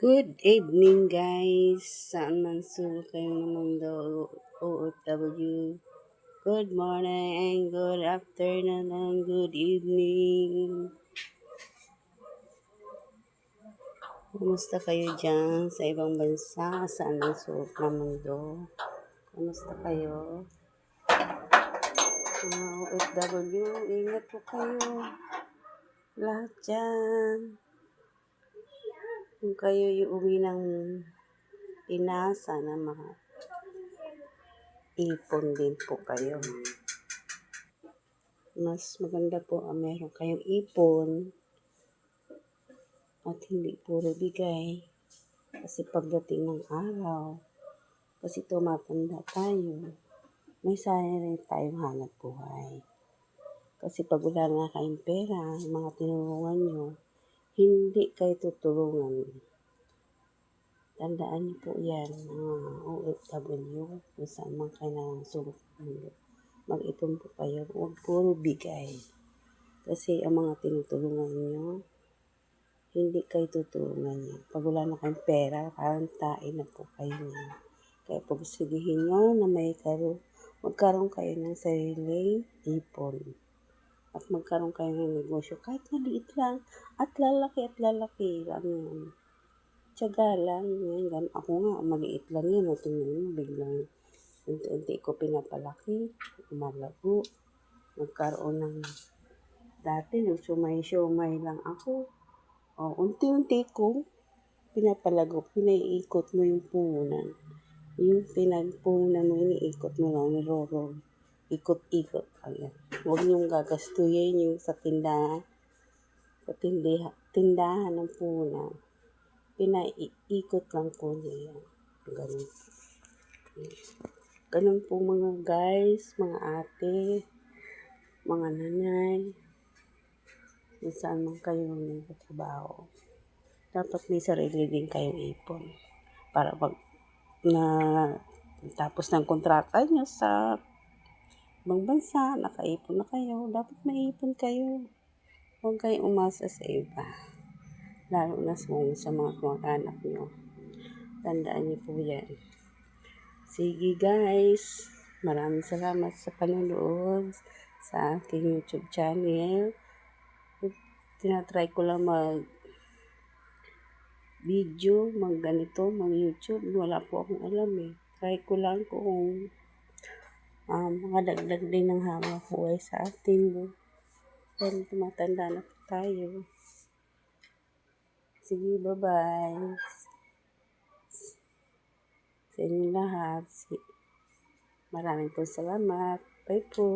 Good evening guys, saan man sulok kayo ng mundo, OFW. Good morning, good afternoon, and good evening. Kumusta kayo dyan sa ibang bansa, saan man sulok ng mundo? Kumusta kayo? OFW, ingat po kayo. Lahat dyan. Kung kayo uuwi ng Pinas, sana ipon din po kayo. Mas maganda po ang meron kayong ipon at hindi puro bigay. Kasi pagdating ng araw, kasi tumatanda tayo, may sayang rin tayong hanap buhay. Kasi pag wala nga kayong pera, mga tinulungan nyo, hindi kayo tutulungan. Tandaan niyo po yan, mga OFW, kung saan man kayo nasulit mundo. Mag-ipon po kayo, huwag puro bigay. Kasi ang mga tinutulungan nyo, hindi kayo tutulungan niya. Pag wala na kayong pera, parang tain na po kayo niya. Kaya pagsigihin nyo na magkaroon kayo ng sariling ipon. At magkaroon kayo ng negosyo, kahit maliit lang, at lalaki lang yan. Tiyaga lang yan. Ako nga, maliit lang yan. O tingnan mo, biglang unti-unti ko pinapalaki, umalago, magkaroon ng, dati sumay lang ako. O, unti-unti ko pinapalago, pinaiikot mo yung puhunan. Yung pinagpuhunan mo, iniikot mo lang, nirorog. Ikot-ikot. Ayan. Huwag niyong gagastuhin yung sa tindahan ng puhunan. Pinaiikot lang po niya yan. Ganun. Ganun po mga guys, mga ate, mga nanay, kung saan man kayo nagtatrabaho. Dapat may sarili din kayong ipon. Para pag tapos ng kontrata nyo sa ibang bansa, nakaipon na kayo, dapat maipon kayo. Huwag kayong umasa sa iba. Lalo na sa mga kamag-anak nyo. Tandaan niyo po yan. Sige guys, maraming salamat sa panonood sa aking YouTube channel. Tinatry ko lang mag-video, mag-YouTube. Wala po akong alam eh. Try ko lang kung mga dagdag din ng hanap buhay sa atin. Dahil tumatanda na po tayo. Sige, bye-bye. Sa inyo lahat. Maraming po salamat. Bye po.